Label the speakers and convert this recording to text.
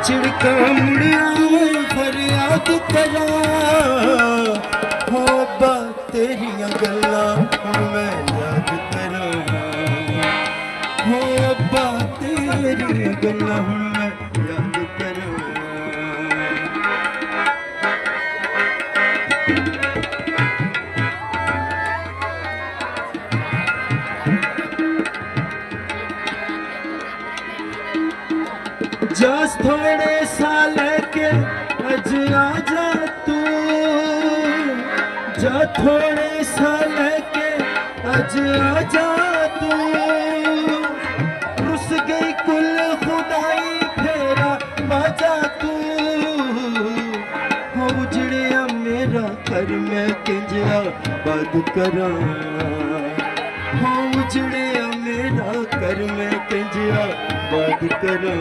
Speaker 1: चिड़का मुड़िया फरियाद करा हो अब्बा तेरिया गल्ला मैं याद करा हो अब्बा तेरिया गल्ला मैं याद करा जस थोड़े साल के अज आजा तू जा थोड़े साल के अज आजा तू रुस गई कुल खुदाई फेरा बाजा तू हो उजड़िया मेरा कर मैं किंजा बद करा हो उजड़िया मेरा कर मैं किंजा बद करा